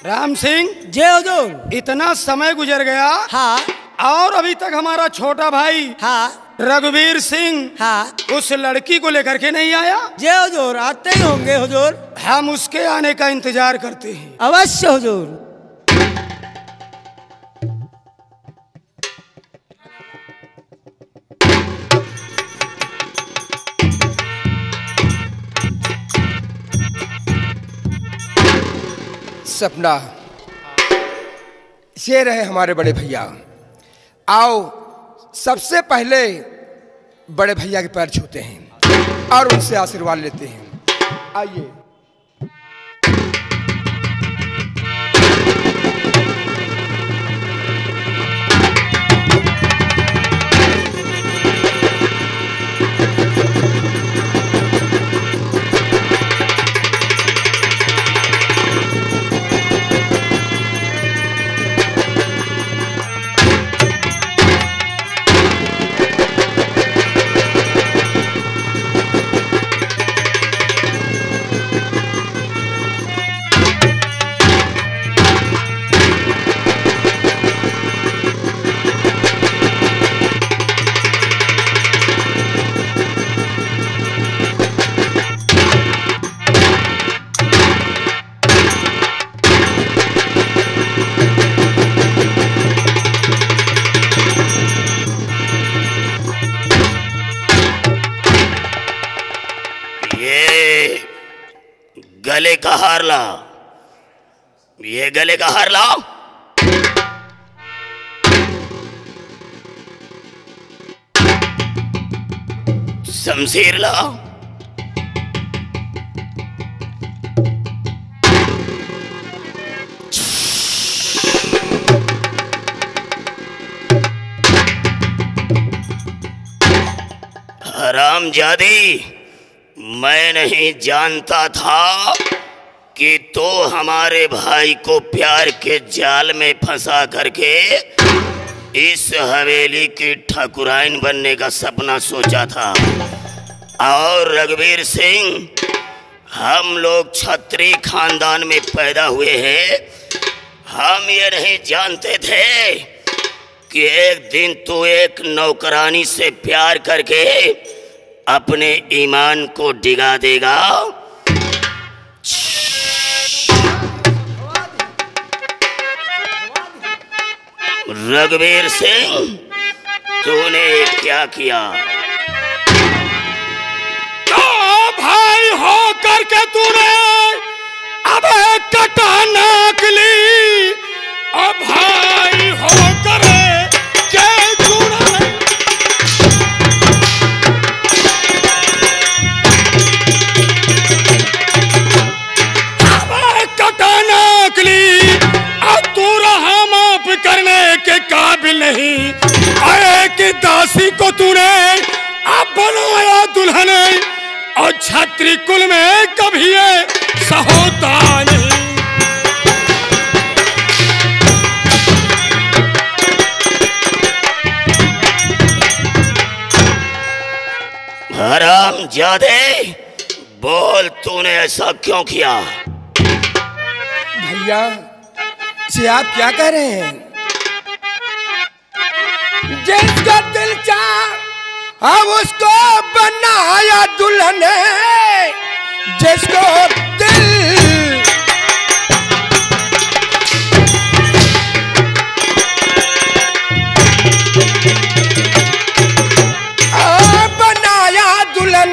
राम सिंह। जय हुजूर। इतना समय गुजर गया। हाँ। और अभी तक हमारा छोटा भाई हाँ। रघुवीर सिंह हाँ। उस लड़की को लेकर के नहीं आया। जय हुजूर, आते ही होंगे हुजूर। हम उसके आने का इंतजार करते हैं। अवश्य हुजूर। सपना, ये रहे हमारे बड़े भैया। आओ सबसे पहले बड़े भैया के पैर छूते हैं और उनसे आशीर्वाद लेते हैं। आइए। गले का हार ला, ये गले का हार लाओ। शमशीर लाओ। हरामजादी, मैं नहीं जानता था कि तो हमारे भाई को प्यार के जाल में फंसा करके इस हवेली की ठाकुराइन बनने का सपना सोचा था। और रघुवीर सिंह, हम लोग छत्री खानदान में पैदा हुए हैं। हम ये नहीं जानते थे कि एक दिन तू एक नौकरानी से प्यार करके अपने ईमान को डिगा देगा। रघुवीर सिंह, तूने क्या किया? तो भाई हो करके तूने अब कटा नाक ली। अब भाई हो करे काबिल नहीं आए कि दासी को तूने अब बनाया दुल्हन, और छत्री कुल में कभी सहोता नहीं। हरामजादे, बोल तूने ऐसा क्यों किया? भैया जी आप क्या कह रहे हैं? जिसका दिल चाह अब उसको बनाया दुल्हन, जिसको दिल बनाया दुल्हन।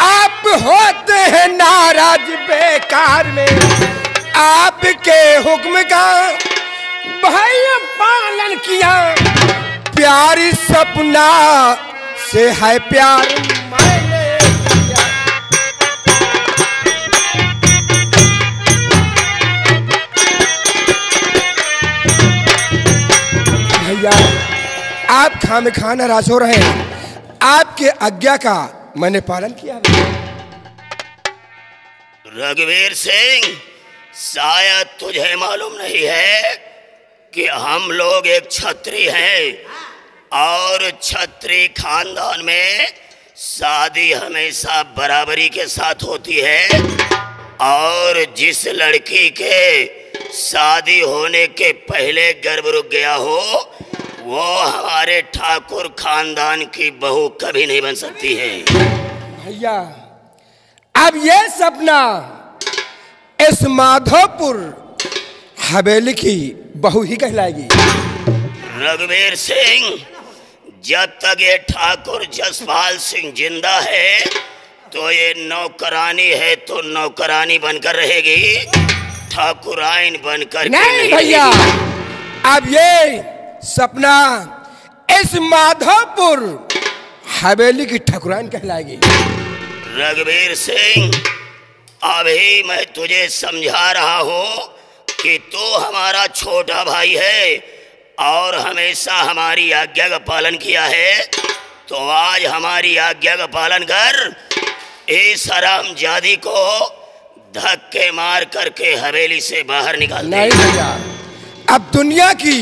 आप होते हैं नाराज बेकार में, आपके हुक्म का भाई पालन किया। प्यारी सपना से है प्यार मैंने किया। भैया आप खामखा नाराज हो रहे हैं। आपके आज्ञा का मैंने पालन किया। रघुवीर सिंह, शायद तुझे मालूम नहीं है कि हम लोग एक छत्री हैं, और छत्री खानदान में शादी हमेशा बराबरी के साथ होती है। और जिस लड़की के शादी होने के पहले गर्भ रुक गया हो, वो हमारे ठाकुर खानदान की बहू कभी नहीं बन सकती है। भैया अब ये सपना इस माधोपुर हवेली की बहू ही कहलाएगी। रघुवीर सिंह, जब तक ये ठाकुर जसपाल सिंह जिंदा है तो ये नौकरानी है तो नौकरानी बनकर रहेगी, ठाकुराइन बनकर नहीं भैया, अब ये सपना इस माधोपुर हवेली की ठाकुराइन कहलाएगी। रघुवीर सिंह, अभी मैं तुझे समझा रहा हूँ कि तू हमारा छोटा भाई है और हमेशा हमारी आज्ञा का पालन किया है, तो आज हमारी आज्ञा का पालन कर, इस हरामजादी को धक्के मार करके हवेली से बाहर निकाल दे। नहीं भैया, अब दुनिया की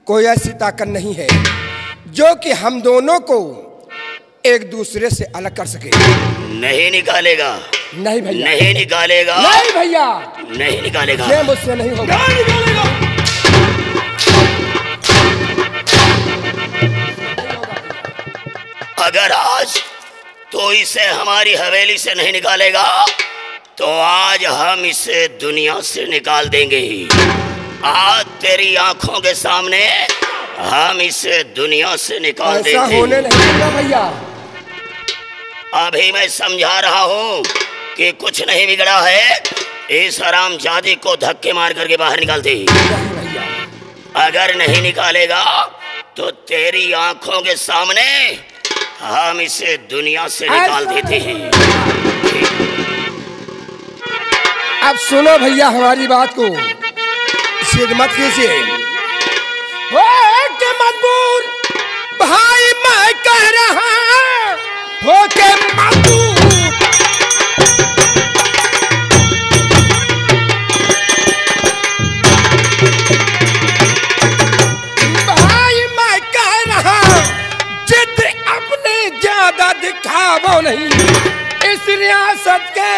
कोई ऐसी ताकत नहीं है जो कि हम दोनों को एक दूसरे से अलग कर सके। नहीं निकालेगा? नहीं भैया, नहीं निकालेगा? नहीं भैया, नहीं निकालेगा? ये मुझसे नहीं होगा। नहीं निकालेगा। अगर आज तो इसे हमारी हवेली से नहीं निकालेगा तो आज हम इसे दुनिया से निकाल देंगे। आज तेरी आंखों के सामने हम इसे दुनिया से निकाल देंगे। ऐसा होने नहीं देगा भैया। अभी मैं समझा रहा हूँ कि कुछ नहीं बिगड़ा है, इस हरामजादी को धक्के मार करके बाहर निकाल दे। अगर नहीं निकालेगा तो तेरी आंखों के सामने हम इसे दुनिया से निकाल देते हैं। अब सुनो भैया हमारी बात को, जिद मत कीजिए। के मजबूर भाई मैं कह रहा हो के मजबूर, भाई मैं कह रहा जिद अपने ज्यादा दिखावो नहीं, इस रियासत के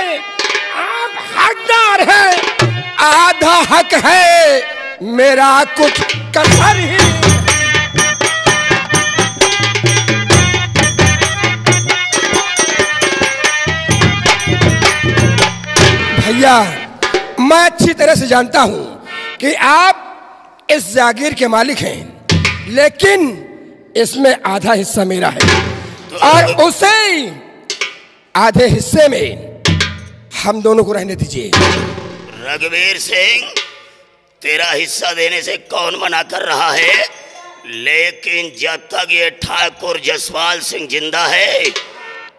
आप हकदार है, आधा हक है मेरा कुछ कसर ही। भैया मैं अच्छी तरह से जानता हूं कि आप इस जागीर के मालिक हैं, लेकिन इसमें आधा हिस्सा मेरा है और उसे आधे हिस्से में हम दोनों को रहने दीजिए। रघुवीर सिंह, तेरा हिस्सा देने से कौन मना कर रहा है, लेकिन जब तक ये ठाकुर जसपाल सिंह जिंदा है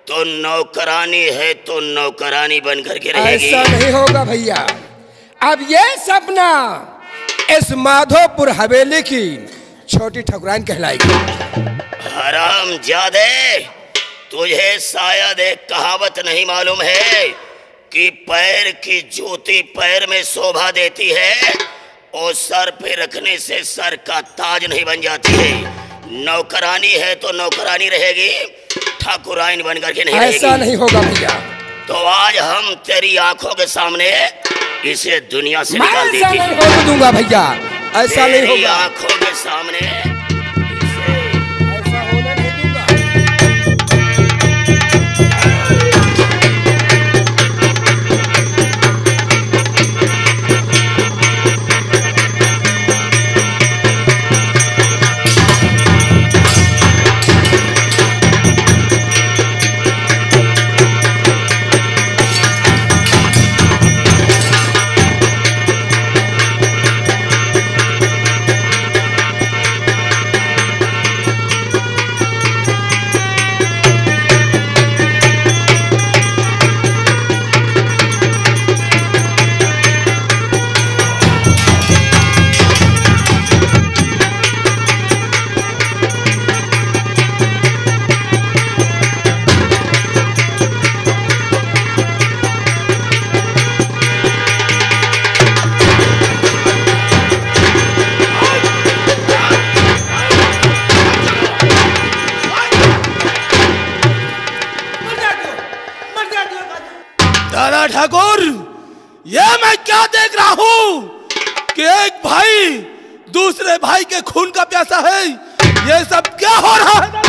तो नौकरानी है तो नौकरानी बन करके रहेगी। ऐसा नहीं होगा भैया। अब ये सपना इस माधोपुर हवेली की छोटी ठाकुराइन कहलाएगी। हरामजादे, तुझे शायद एक कहावत नहीं मालूम है कि पैर की जूती पैर में शोभा देती है और सर पे रखने से सर का ताज नहीं बन जाती है। नौकरानी है तो नौकरानी रहेगी, ठाकुराइन बन करके नहीं रहेगी। ऐसा नहीं होगा भैया। तो आज हम तेरी आंखों के सामने इसे दुनिया से मैं निकाल ऐसा देते नहीं हैं। होने दूंगा भैया, ऐसा नहीं तेरी होगा। आंखों के सामने इसे ऐसा होने नहीं दूंगा। दादा ठाकुर, ये मैं क्या देख रहा हूँ? कि एक भाई दूसरे भाई के खून का प्यासा है। ये सब क्या हो रहा है?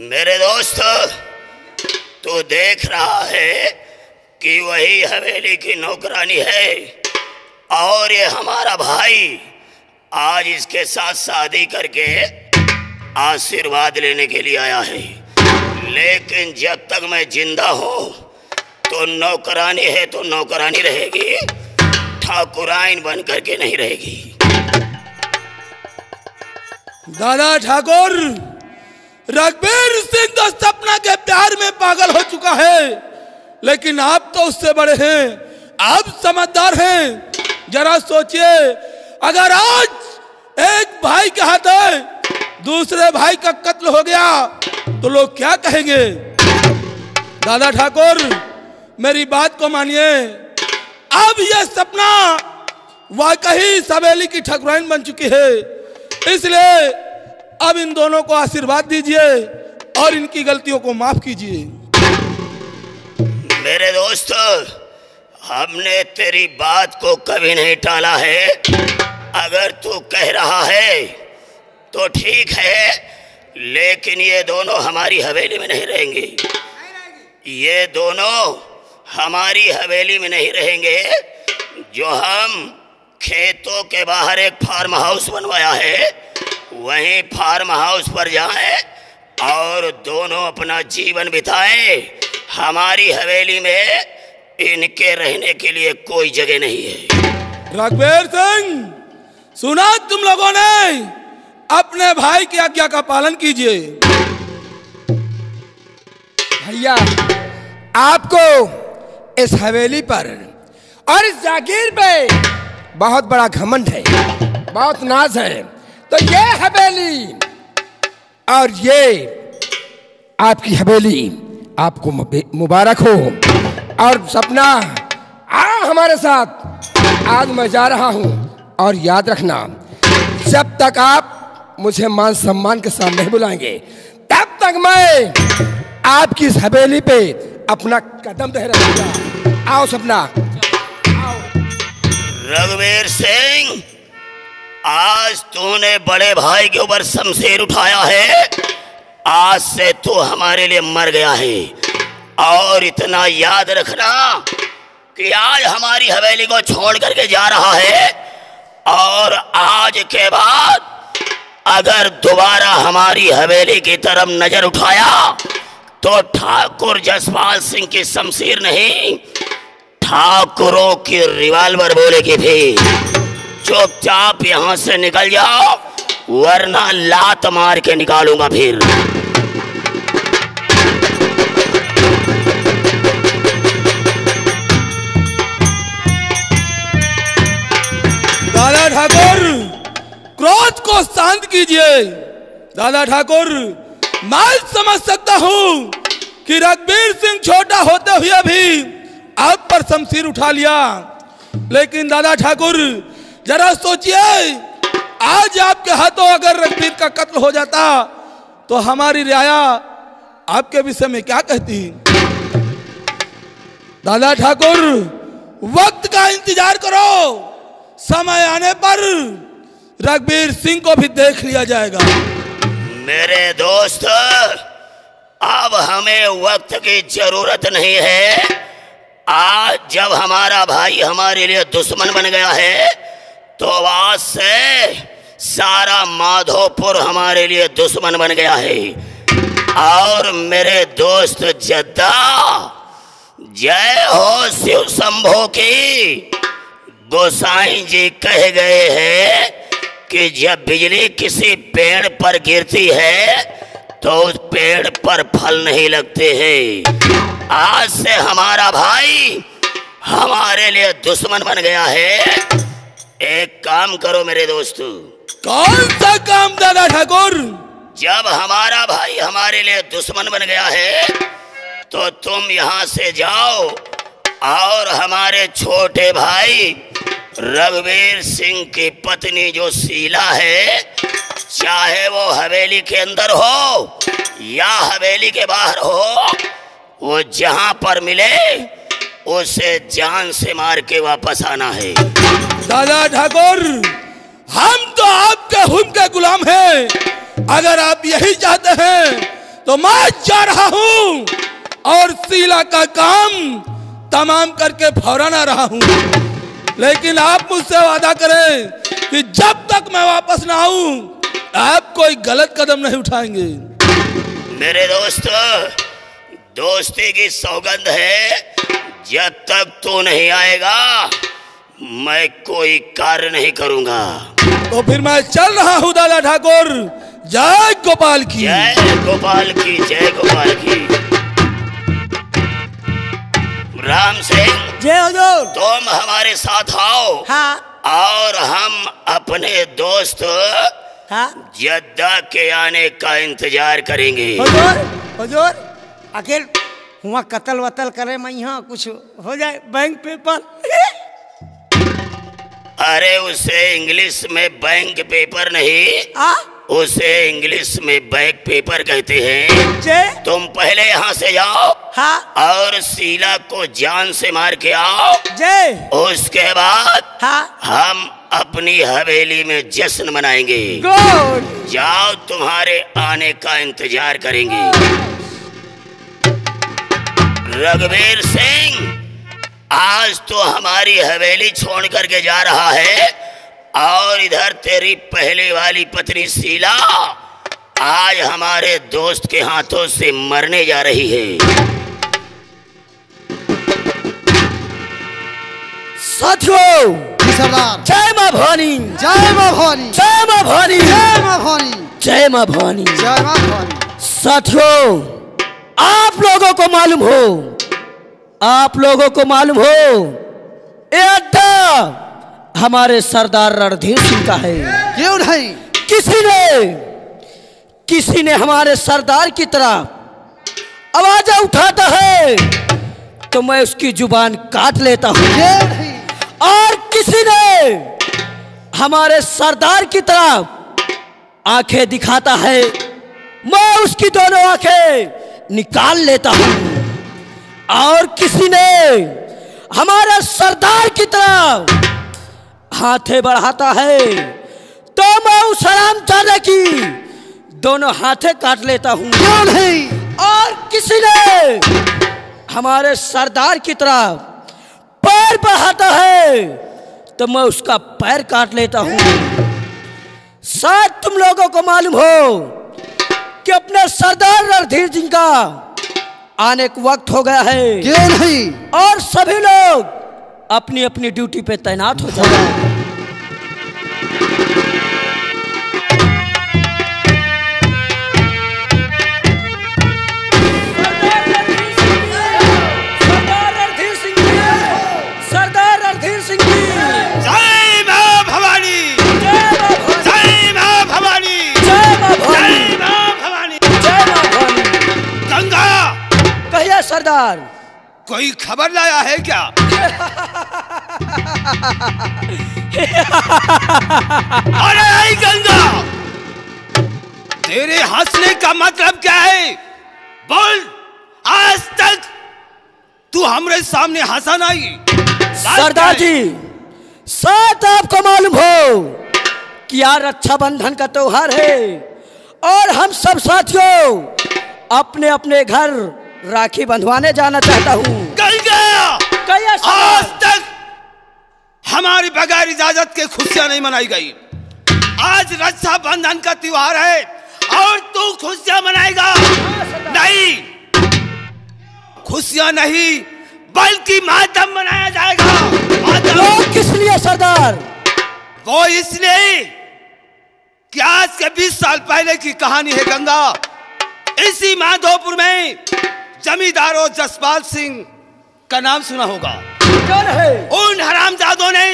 मेरे दोस्त, तू देख रहा है कि वही हवेली की नौकरानी है और ये हमारा भाई आज इसके साथ शादी करके आशीर्वाद लेने के लिए आया है। लेकिन जब तक मैं जिंदा हूं तो नौकरानी है तो नौकरानी रहेगी, ठाकुराइन बन करके नहीं रहेगी। दादा ठाकुर, रघुवीर सिंह तो सपना के प्यार में पागल हो चुका है, लेकिन आप तो उससे बड़े हैं, आप समझदार हैं। जरा सोचिए, अगर आज एक भाई के हाथ दूसरे भाई का कत्ल हो गया तो लोग क्या कहेंगे? दादा ठाकुर, मेरी बात को मानिए। अब यह सपना वाकई हवेली की ठाकुराइन बन चुकी है, इसलिए अब इन दोनों को आशीर्वाद दीजिए और इनकी गलतियों को माफ कीजिए। मेरे दोस्त, हमने तेरी बात को कभी नहीं टाला है। अगर तू कह रहा है तो ठीक है, लेकिन ये दोनों हमारी हवेली में नहीं रहेंगे। ये दोनों हमारी हवेली में नहीं रहेंगे। जो हम खेतों के बाहर एक फार्म हाउस बनवाया है, वहीं फार्म हाउस पर जाएं और दोनों अपना जीवन बिताएं। हमारी हवेली में इनके रहने के लिए कोई जगह नहीं है। रघुवीर सिंह, सुना तुम लोगों ने? अपने भाई की आज्ञा का पालन कीजिए। भैया, आपको इस हवेली पर और इस जागीर पे बहुत बड़ा घमंड है, बहुत नाज है। तो ये हवेली और ये आपकी हवेली आपको मुबारक हो। और सपना, आओ हमारे साथ। आज मैं जा रहा हूं और याद रखना, जब तक आप मुझे मान सम्मान के साथ नहीं बुलाएंगे तब तक मैं आपकी इस हवेली पे अपना कदम नहीं रखूंगा। आओ सपना, आओ। रघुवीर सिंह, आज तूने बड़े भाई के ऊपर शमशीर उठाया है। आज से तू हमारे लिए मर गया है। और इतना याद रखना कि आज हमारी हवेली को छोड़ करके जा रहा है, और आज के बाद अगर दोबारा हमारी हवेली की तरफ नजर उठाया तो ठाकुर जसपाल सिंह की शमशीर नहीं, ठाकुरों की रिवाल्वर बोलेगी। भी चुपचाप यहां से निकल जाओ, वरना लात मार के निकालूंगा फिर। दादा ठाकुर, क्रोध को शांत कीजिए। दादा ठाकुर, मैं समझ सकता हूं कि रघुवीर सिंह छोटा होते हुए भी आप पर शमशीर उठा लिया, लेकिन दादा ठाकुर जरा सोचिए, आज आपके हाथों अगर रघुवीर का कत्ल हो जाता तो हमारी रियाया आपके विषय में क्या कहती? दादा ठाकुर, वक्त का इंतजार करो, समय आने पर रघुवीर सिंह को भी देख लिया जाएगा। मेरे दोस्त, अब हमें वक्त की जरूरत नहीं है। आज जब हमारा भाई हमारे लिए दुश्मन बन गया है तो आज से सारा माधोपुर हमारे लिए दुश्मन बन गया है। और मेरे दोस्त जद्दा, जय हो शिव शंभो की। गोसाई जी कह गए हैं कि जब बिजली किसी पेड़ पर गिरती है तो उस पेड़ पर फल नहीं लगते हैं। आज से हमारा भाई हमारे लिए दुश्मन बन गया है। एक काम करो मेरे दोस्तों। कौन सा काम दादा ठाकुर? जब हमारा भाई हमारे लिए दुश्मन बन गया है तो तुम यहाँ से जाओ और हमारे छोटे भाई रघुवीर सिंह की पत्नी जो शीला है, चाहे वो हवेली के अंदर हो या हवेली के बाहर हो, वो जहां पर मिले उसे जान से मार के वापस आना है। दादा ठाकुर, हम तो आपके हुक्म के गुलाम हैं। अगर आप यही चाहते हैं तो मैं जा रहा हूं और शीला का काम तमाम करके फौरन आ रहा हूं। लेकिन आप मुझसे वादा करें कि जब तक मैं वापस ना आऊं आप कोई गलत कदम नहीं उठाएंगे। मेरे दोस्त, दोस्ती की सौगंध है, जब तक तू नहीं आएगा मैं कोई कार्य नहीं करूंगा। तो फिर मैं चल रहा हूं दादा ठाकुर। जय गोपाल की, जय गोपाल की, जय गोपाल की। राम सिंह, जय हुजूर। तुम हमारे साथ आओ। हाँ और हम अपने दोस्त हाँ जद्दा के आने का इंतजार करेंगे। हुजूर, हुजूर आखिर हुआ कत्ल वतल करे मैं यहाँ कुछ हो जाए बैंक पेपर। अरे उसे इंग्लिश में बैंक पेपर नहीं, उसे इंग्लिश में बैक पेपर कहते हैं। जय। तुम पहले यहाँ से जाओ। हाँ। और शीला को जान से मार के आओ। जय। उसके बाद हाँ। हम अपनी हवेली में जश्न मनाएंगे। गुड। जाओ, तुम्हारे आने का इंतजार करेंगे। रघुवीर सिंह, आज तो हमारी हवेली छोड़ करके जा रहा है और इधर तेरी पहले वाली पत्नी शीला आज हमारे दोस्त के हाथों से मरने जा रही है। साथियों, सरदार। जय मां भवानी, जय मां भवानी, जय मां भवानी, जय मां भवानी, जय मां भवानी, जय मां भवानी। साथियों, आप लोगों को मालूम हो, आप लोगों को मालूम हो, ये अड्डा हमारे सरदार रणधीर सिंह का है। क्यों नहीं? किसी ने हमारे सरदार की तरह आवाज उठाता है तो मैं उसकी जुबान काट लेता हूं। क्यों नहीं? और किसी ने हमारे सरदार की तरफ आंखें दिखाता है, मैं उसकी दोनों आंखें निकाल लेता हूं। और किसी ने हमारे सरदार की तरफ हाथे बढ़ाता है तो मैं उस हरामजादे की दोनों हाथे काट लेता हूं। क्यों नहीं? और किसी ने हमारे सरदार की तरफ पैर बढ़ाता है तो मैं उसका पैर काट लेता हूं। शायद तुम लोगों को मालूम हो कि अपने सरदार रणधीर सिंह का आने का वक्त हो गया है। क्यों नहीं? और सभी लोग अपनी अपनी ड्यूटी पे तैनात हो जाए। सरदार, कोई खबर लाया है क्या? अरे आई गंगा, तेरे हंसने का मतलब क्या है? बोल, आज तक तू हमारे सामने हंसा नहीं। सरदार जी, शायद आपको मालूम हो कि यार रक्षाबंधन का त्योहार है और हम सब साथियों अपने अपने घर राखी बंधवाने जाना चाहता हूँ। आज तक हमारी बगैर इजाजत के खुशियां नहीं मनाई गई। आज रक्षाबंधन का त्योहार है और तू खुशियां मनाएगा? नहीं, खुशियां नहीं बल्कि मातम मनाया जाएगा। वो किस लिए सरदार? वो इसलिए कि आज के 20 साल पहले की कहानी है गंगा। इसी माधोपुर में जमींदारों जसपाल सिंह का नाम सुना होगा। कौन है? उन हरामजादों ने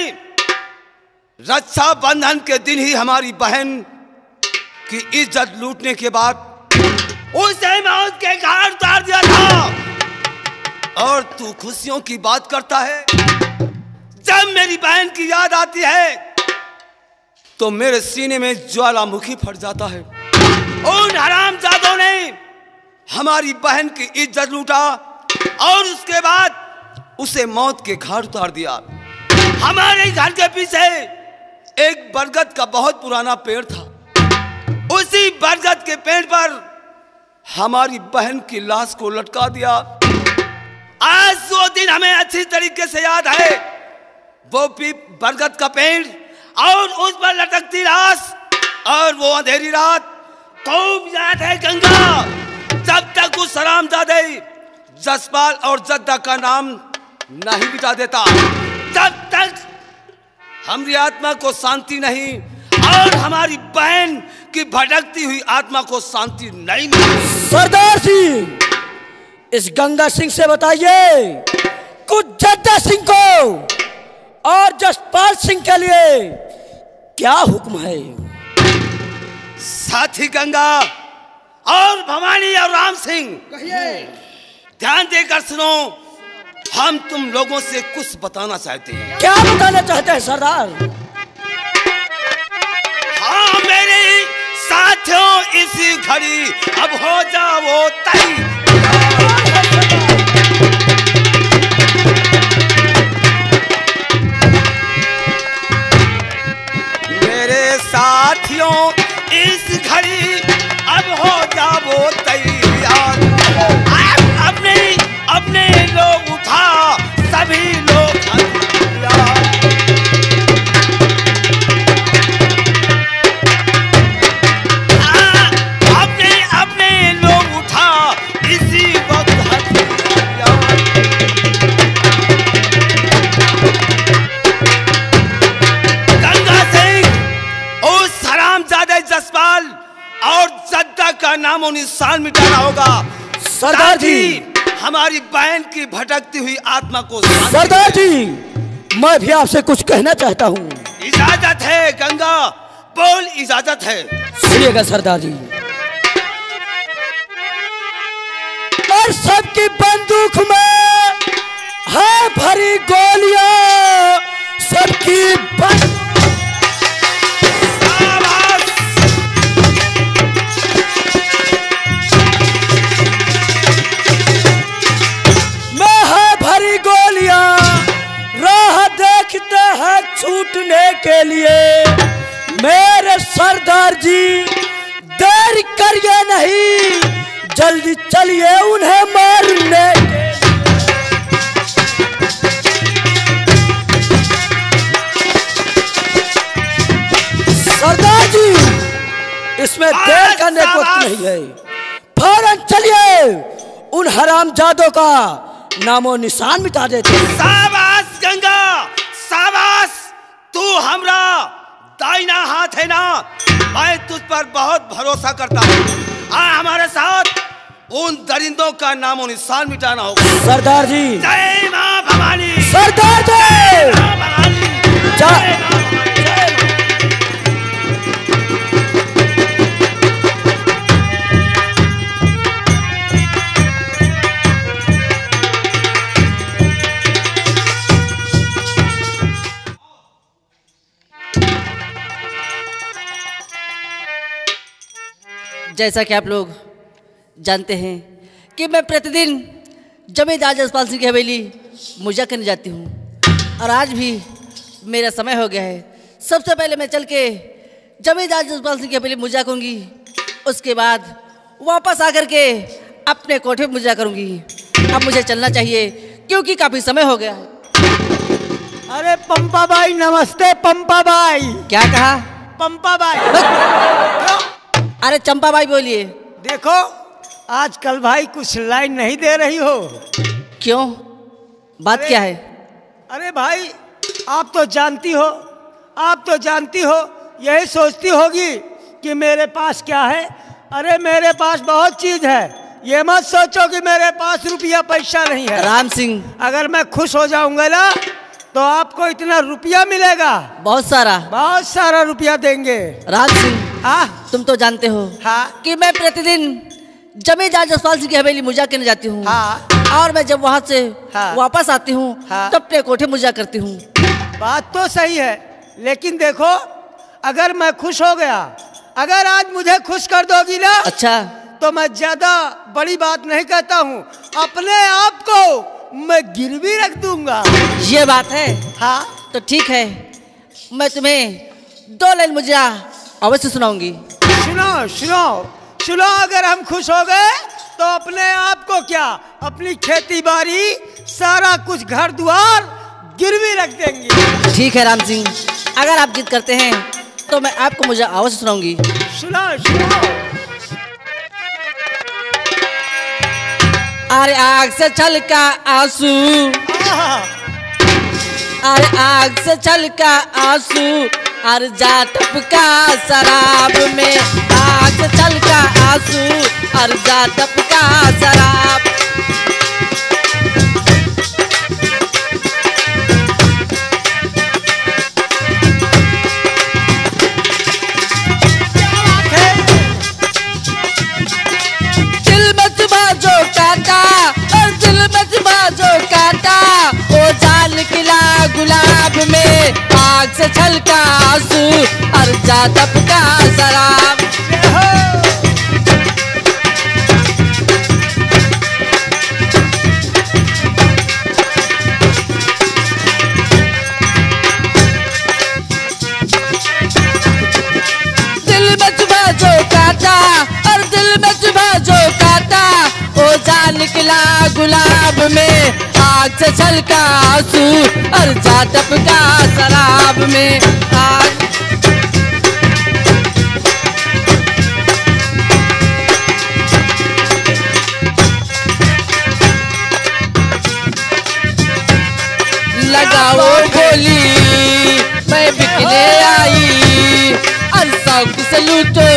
रक्षाबंधन के दिन ही हमारी बहन की इज्जत लूटने के बाद उसे मौत के घाट उतार दिया था। और तू खुशियों की बात करता है। जब मेरी बहन की याद आती है तो मेरे सीने में ज्वालामुखी फट जाता है। उन हरामजादों ने हमारी बहन की इज्जत लूटा और उसके बाद उसे मौत के घाट उतार दिया। हमारे घर के पीछे एक बरगद का बहुत पुराना पेड़ था। उसी बरगद के पेड़ पर हमारी बहन की लाश को लटका दिया। आज वो दिन हमें अच्छी तरीके से याद है। वो भी बरगद का पेड़ और उस पर लटकती लाश और वो अंधेरी रात खूब याद है गंगा। जब तक उस हरामजादे जसपाल और जद्दा का नाम नहीं मिटा देता, तब तक हमारी आत्मा को शांति नहीं और हमारी बहन की भटकती हुई आत्मा को शांति नहीं मिली। सरदार जी, इस गंगा सिंह से बताइए कुछ जद्दा सिंह को और जसपाल सिंह के लिए क्या हुक्म है। साथी गंगा और भवानी और राम सिंह, ध्यान देकर सुनो। हम तुम लोगों से कुछ बताना चाहते हैं। क्या बताना चाहते हैं सरदार? हाँ मेरे साथियों, इसी घड़ी अब हो जाओ तैयार। मेरे साथियों, इस घड़ी अब हो जाओ तैयार। अपने अपने लोग उठा, सभी लोग हथियार। अपने अपने लोग उठा, इसी वक्त हथियार। गंगा सिंह, उस हरामजादे जसपाल और जद्दा का नामो निशान मिटाना होगा। सरदार जी, हमारी बहन की भटकती हुई आत्मा को। सरदार जी, मैं भी आपसे कुछ कहना चाहता हूँ। इजाजत है गंगा, बोल इजाजत है। सुनिएगा सरदार जी, और सबकी बंदूक में है भरी गोलियां, सबकी में है भरी गोलियां, राह देखते हैं छूटने के लिए। मेरे सरदार जी, देर करिए नहीं, जल्दी चलिए उन्हें मारने। सरदार जी, इसमें देर करने को वक्त नहीं है। फौरन चलिए, उन हरामजादों का नामो निशान मिटा देते हैं। शाबाश गंगा, शाबाश। तू हमरा दाहिना हाथ है ना, मैं तुझ पर बहुत भरोसा करता हूँ। आ हमारे साथ उन दरिंदों का नामो निशान मिटाना होगा। सरदार जी, जय मां भवानी। सरदार जी, जय मां भवानी। जय जैसा कि आप लोग जानते हैं कि मैं प्रतिदिन जमींदार जसपाल सिंह की हवेली मुजा करने जाती हूँ, और आज भी मेरा समय हो गया है। सबसे पहले मैं चल के जमींदार जसपाल सिंह की हवेली मुजा करूँगी, उसके बाद वापस आकर के अपने कोठे में मुजा करूँगी। अब मुझे चलना चाहिए क्योंकि काफ़ी समय हो गया है। अरे पंपा भाई, नमस्ते पंपा भाई। क्या कहा? पंपा भाई। अरे चंपा भाई बोलिए। देखो, आजकल भाई कुछ लाइन नहीं दे रही हो। क्यों, बात क्या है? अरे भाई, आप तो जानती हो, यही सोचती होगी कि मेरे पास क्या है। अरे मेरे पास बहुत चीज है, ये मत सोचो कि मेरे पास रुपया पैसा नहीं है। राम सिंह, अगर मैं खुश हो जाऊंगा ना तो आपको इतना रुपया मिलेगा, बहुत सारा रुपया देंगे। राम सिंह, तुम तो जानते हो कि मैं प्रतिदिन जमींदार जसपाल सिंह की हवेली मुजा करने जाती हूँ, और मैं जब वहाँ से वापस आती हूँ तब अपने कोठे मुजा करती हूँ। बात तो सही है, लेकिन देखो, अगर मैं खुश हो गया, अगर आज मुझे खुश कर दोगी ना, अच्छा, तो मैं ज्यादा बड़ी बात नहीं कहता हूँ, अपने आप को मैं गिरवी रख दूंगा। ये बात है। हाँ तो ठीक है, मैं तुम्हें 2 लाइन मुझे अवश्य सुनाऊंगी। सुनो सुनो सुनो, अगर हम खुश हो गए तो अपने आप को क्या, अपनी खेती बाड़ी सारा कुछ घर द्वार गिरवी रख देंगे। ठीक है राम सिंह, अगर आप जिद करते हैं तो मैं आपको मुझे अवश्य सुनाऊंगी। सुनो सुनो। अरे आग से छलका आंसू, अरे आग से छलका आंसू, अरे जा टपका शराब में। आग से छलका आंसू, अरे जा टपका शराब। दिल में चुभा जो काटा, और दिल में चुभा जो काटा, ओ जान निकला गुलाब में। आग से छलका आंसू, और जा टपका शराब। दिल में चुभा जो काटा, और दिल में चुभा जो काटा, ओ जा निकला गुलाब में। आग से छलका आंसू, और जा टपका शराब में। आग लगाओ बोली, मैं बिकने आई, और शौक से लूटो,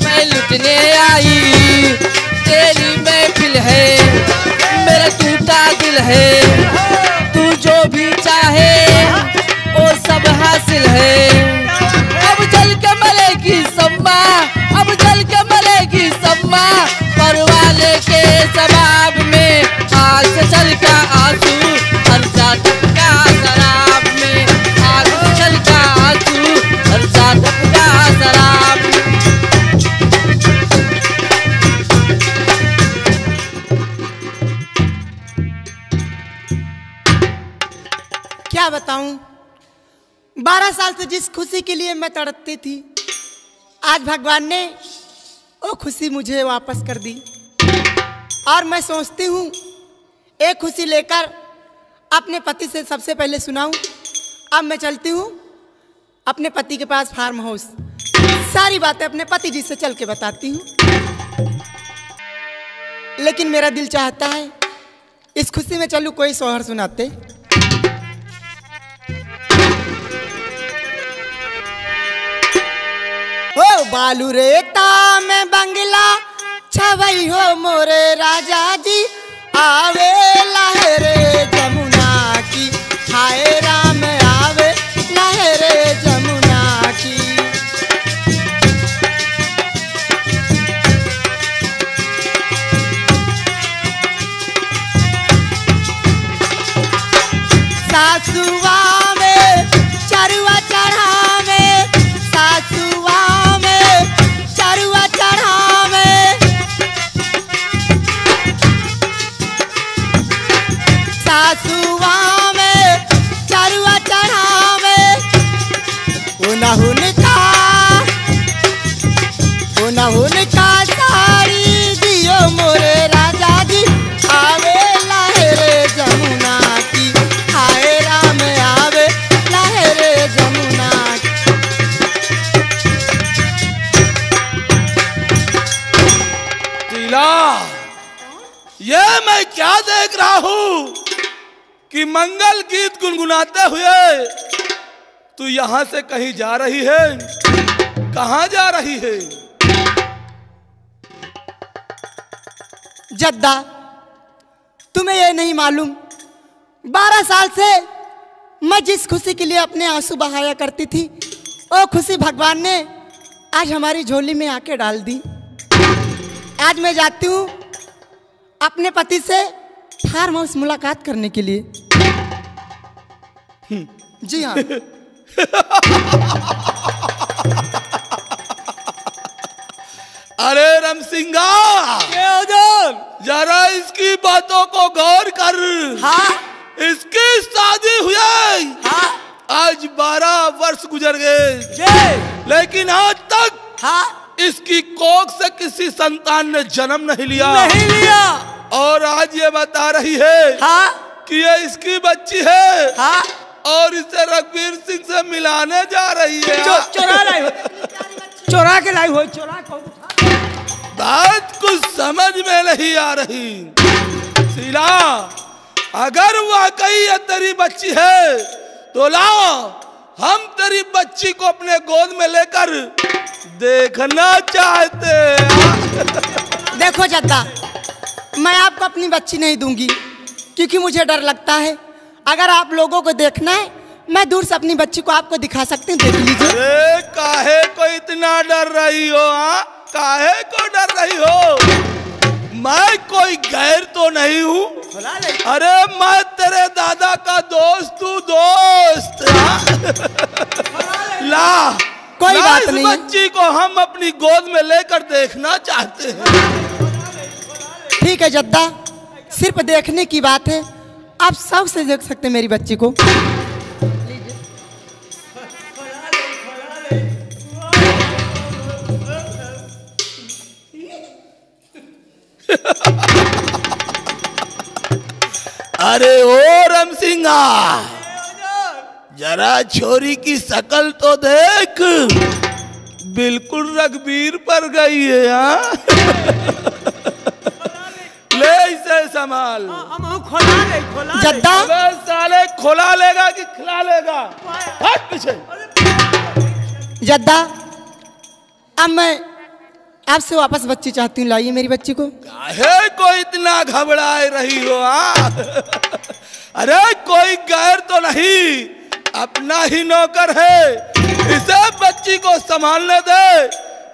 मैं लुटने आई। तेरी महफिल है, मेरा टूटा दिल है, तू जो भी चाहे वो सब हासिल है। अब जल के मरेगी सम्मा, अब जल के मरेगी सम्मा, परवाले के जवाब में। आग से छलका आंसू, और जा टपका शराब में। आग से छलका आंसू, और जा टपका शराब में। क्या बताऊं, 12 साल से जिस खुशी के लिए मैं तड़पती थी, आज भगवान ने वो खुशी मुझे वापस कर दी। और मैं सोचती हूँ एक खुशी लेकर अपने पति से सबसे पहले सुनाऊं। अब मैं चलती हूँ अपने पति के पास फार्म हाउस, सारी बातें अपने पति जी से चल के बताती हूँ। लेकिन मेरा दिल चाहता है इस खुशी में चलूं कोई सोहर सुनाते। ओ बालू रेता में बंगला छवई हो मोरे राजा जी, आवे लहरे जमुना की, हाय राम आवे लहरे जमुना की। सासुआ में चरुआ चढ़ावे, सासुआ में चरुआ चढ़ावे, सासुआ में चरुआ चढ़ावे। उनका साड़ी दियो मोरे राजा जी, आवे लहरे जमुना की, हाय राम आवे लहरे जमुना की। टीला, ये मैं क्या देख रहा हूँ कि मंगल गीत गुनगुनाते हुए तू यहाँ से कहीं जा रही है। कहाँ जा रही है? जद्दा, तुम्हें ये नहीं मालूम 12 साल से मैं जिस खुशी के लिए अपने आंसू बहाया करती थी, वो खुशी भगवान ने आज हमारी झोली में आके डाल दी। आज मैं जाती हूँ अपने पति से फार्म हाउस मुलाकात करने के लिए। जी हाँ। अरे रमसिंगा, जरा इसकी बातों को गौर कर। हाँ इसकी शादी हुई हाँ आज 12 वर्ष गुजर गए, जी लेकिन आज तक हाँ इसकी कोख से किसी संतान ने जन्म नहीं लिया। नहीं लिया। और आज ये बता रही है हाँ कि ये इसकी बच्ची है हाँ और इसे रघुवीर सिंह से मिलाने जा रही है। चोरा लाई हो, चोरा के लाई हो, चोरा के। बात कुछ समझ में नहीं आ रही। शीला, अगर वाकई ये तेरी बच्ची है तो लाओ, हम तेरी बच्ची को अपने गोद में लेकर देखना चाहते हैं। देखो जद्दा, मैं आपको अपनी बच्ची नहीं दूंगी क्योंकि मुझे डर लगता है। अगर आप लोगों को देखना है, मैं दूर से अपनी बच्ची को आपको दिखा सकती हूँ, देख लीजिए। अरे काहे को इतना डर रही हो? हाँ, काहे को डर रही हो? मैं कोई गैर तो नहीं हूँ। अरे मैं तेरे दादा का दोस्त हूँ, दोस्त। ला कोई बात इस नहीं। बच्ची को हम अपनी गोद में लेकर देखना चाहते हैं। ठीक है जद्दा, सिर्फ देखने की बात है, आप सब से देख सकते हैं मेरी बच्ची को। अरे ओ रम सिंहा, जरा छोरी की शकल तो देख, बिल्कुल रघुवीर पर गई है। हाँ ले इसे संभाल। जद्दा, अबे साले खोला लेगा कि खिला लेगा? हट पीछे। जद्दा, अब मैं आपसे वापस बच्ची चाहती हूँ, लाइए मेरी बच्ची को। काहे को इतना घबराए रही हो? अरे कोई गैर तो नहीं, अपना ही नौकर है। इसे बच्ची को संभालने दे,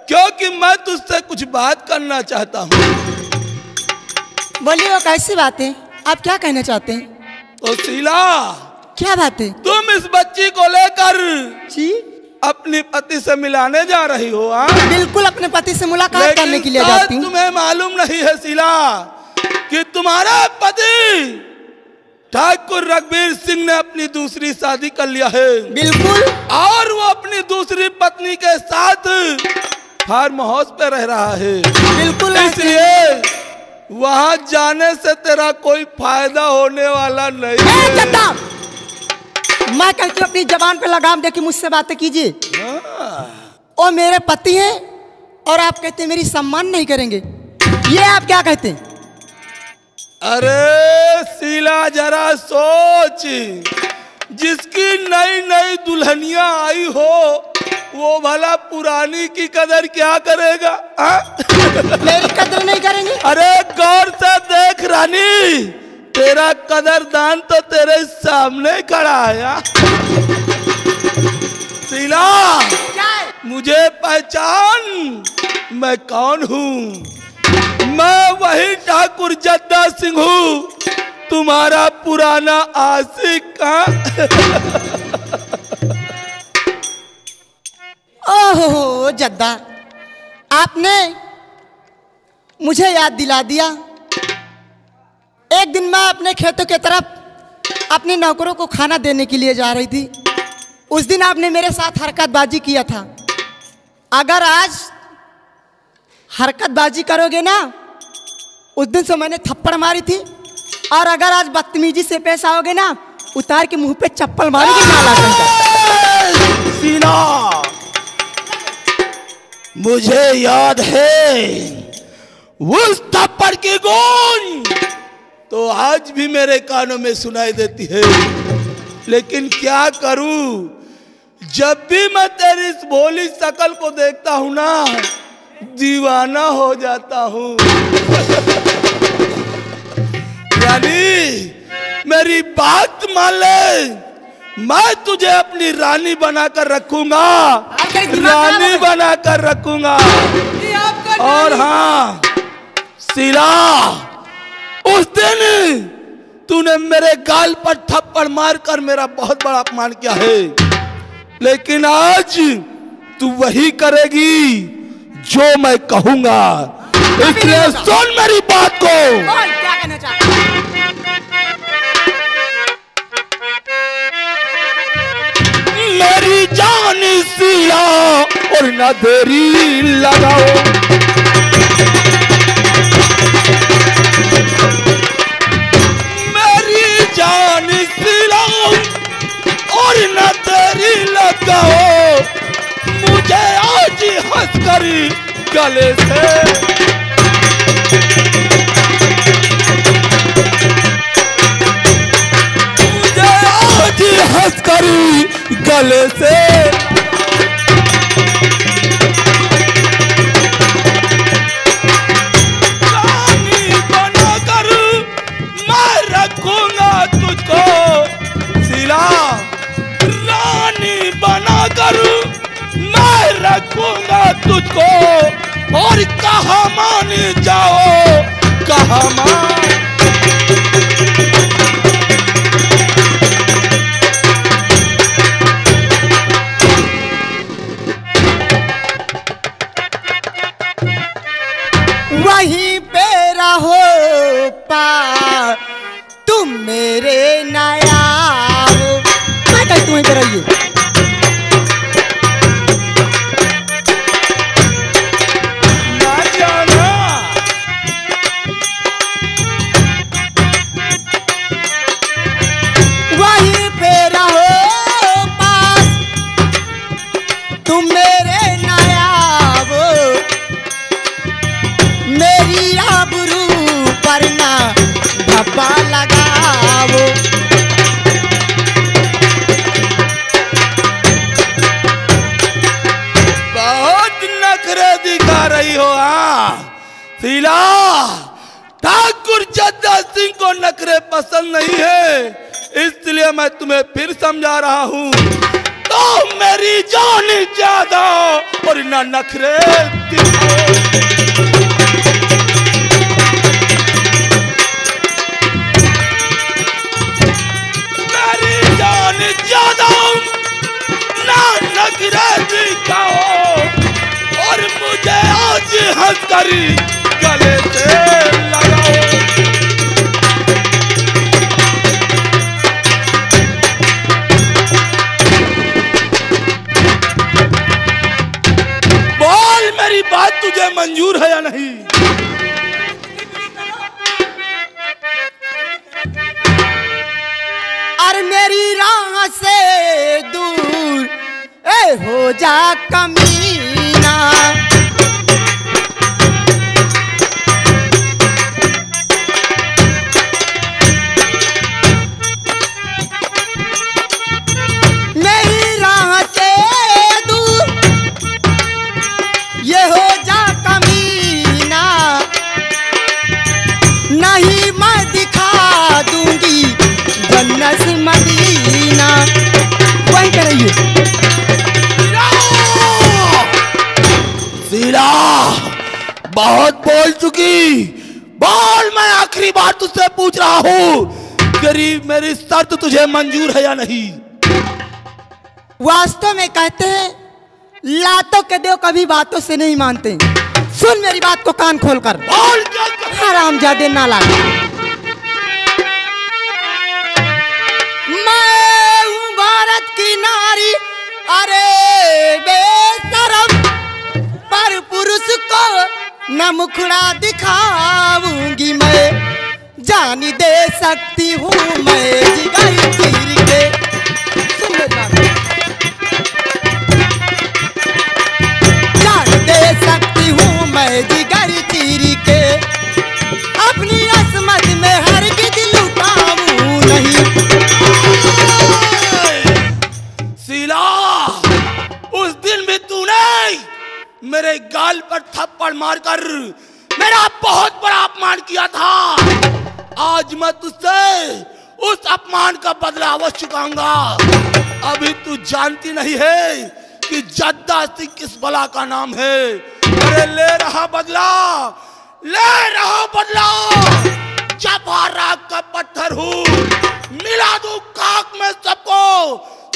क्योंकि मैं तुझसे कुछ बात करना चाहता हूँ। बोलिए, वो कैसी बात है? आप क्या कहना चाहते हैं? तो शीला, क्या बात है? तुम इस बच्ची को लेकर जी अपनी पति से मिलाने जा रही हो? बिल्कुल, अपने पति से मुलाकात करने के लिए जाती हूँ। तुम्हें मालूम नहीं है शीला कि तुम्हारा पति ठाकुर रघुवीर सिंह ने अपनी दूसरी शादी कर लिया है। बिल्कुल। और वो अपनी दूसरी पत्नी के साथ फार्म हाउस पे रह रहा है। बिल्कुल। इसलिए वहां जाने से तेरा कोई फायदा होने वाला नहीं है। मैं कहती हूँ अपनी जबान पे लगाम दे के मुझसे बातें कीजिए। वो मेरे पति हैं और आप कहते हैं मेरी सम्मान नहीं करेंगे, ये आप क्या कहते हैं? अरे शीला, जरा सोच, जिसकी नई नई दुल्हनिया आई हो वो भला पुरानी की कदर क्या करेगा? मेरी कदर नहीं करेंगे? अरे गौर से देख रानी, तेरा कदरदान तो तेरे सामने खड़ा है। शीला, मुझे पहचान, मैं कौन हूँ? मैं वही ठाकुर जद्दा सिंह हूँ, तुम्हारा पुराना आशिक। ओहो जद्दा, आपने मुझे याद दिला दिया। एक दिन मैं अपने खेतों की तरफ अपने नौकरों को खाना देने के लिए जा रही थी। उस दिन आपने मेरे साथ हरकतबाजी किया था। अगर आज हरकतबाजी करोगे ना, उस दिन से मैंने थप्पड़ मारी थी, और अगर आज बदतमीजी से पेश आओगे ना, उतार के मुंह पे चप्पल मारेगी। सीना, मुझे याद है उस थप्पड़ की गूंज तो आज भी मेरे कानों में सुनाई देती है। लेकिन क्या करूं, जब भी मैं तेरी इस भोली शकल को देखता हूं ना, दीवाना हो जाता हूं। रानी, मेरी बात मान ले, मैं तुझे अपनी रानी बनाकर रखूंगा, रानी बनाकर रखूंगा। और हाँ शीला, उस दिन तूने मेरे गाल पर थप्पड़ मारकर मेरा बहुत बड़ा अपमान किया है, लेकिन आज तू वही करेगी जो मैं कहूंगा। इसलिए सुन मेरी बात को। बोल क्या कहना चाहता है? मेरी जान सिया और न देरी लगाओ, मेरी जान सिलाओ और न देरी लगाओ, मुझे आज हंसकर गले से हंसकर गले से रानी बनाकर मैं रखूंगा तुझको सिला, रानी बनाकर मैं रखूंगा तुझको, और कहाँ मान जाओ कहाँ मान। वहीं पे रहो पार तुम मेरे नया हो। मैं कहती हूँ इधर आइए। वहीं पे रहो पास तुम मेरे नया हो, मेरी आबरू पर ना धब्बा लगाओ। बहुत नखरे दिखा रही हो शीला। ठाकुर जद्दा सिंह को नखरे पसंद नहीं है, इसलिए मैं तुम्हें फिर समझा रहा हूँ। तो मेरी जान ज्यादा और ना नखरे दिखाओ। मेरी जान ज्यादा ना नखरे दिखाओ, और मुझे आज हंसकर गले से लगाओ। बोल मेरी बात तुझे मंजूर है या नहीं? और मेरी राह से दूर ए हो जा कमीना, मेरी राह से दूर ये हो जा कमीना, नहीं मैं दिखा दूंगी जन्नत मदीना। वही करिए। शीला बहुत बोल चुकी, बोल मैं आखिरी बार तुझसे पूछ रहा हूँ, गरीब मेरी शर्त तुझे मंजूर है या नहीं? वास्तव में कहते हैं लातों के देव कभी बातों से नहीं मानते। सुन मेरी बात को कान खोलकर। बोल क्या? हरामजादे नालायक। मैं हूँ भारत की नारी, अरे बेशरम, पर पुरुष को न मुखड़ा दिखाऊंगी मैं, जान दे सकती हूँ मैं जिगर चीर के। सुन मेरी बात। जान दे सकती हूँ मैं जिगर चीर के, अपनी असमत में हरगिज़ लुटाऊं नहीं। शीला उस दिन भी तूने मेरे गाल पर थप्पड़ मारकर मेरा बहुत बड़ा अपमान किया था। आज मैं तुझसे उस अपमान का बदला अवश्य चुकाऊंगा। अभी तू जानती नहीं है कि जद्दा सिंह किस बला का नाम है। अरे ले रहा बदला, ले रहा बदला। जब राग का पत्थर हूँ, मिला दूं खाक में सबको,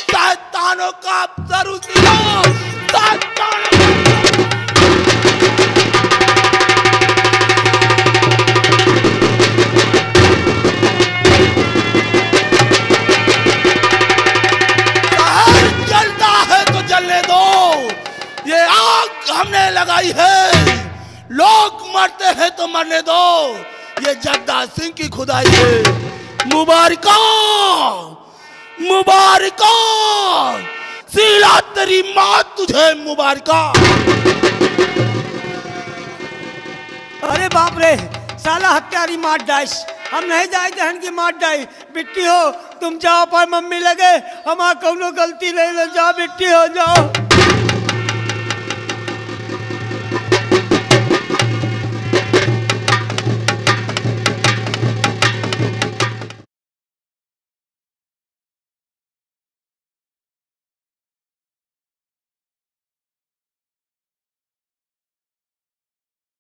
शैतानों का सर उसीरा, शैतानों हमने लगाई है। लोग मरते हैं तो मरने दो, ये जगदार सिंह की खुदाई है। मुबारका मुबारका, सीला तेरी माँ तुझे मुबारका। अरे बाप रे, साला हत्यारी मार डाइस, हम नहीं जाए जहन की मार डाई। बिट्टी हो तुम जाओ पर मम्मी लगे, हमारा कौनो गलती नहीं, जाओ बिट्टी हो जाओ।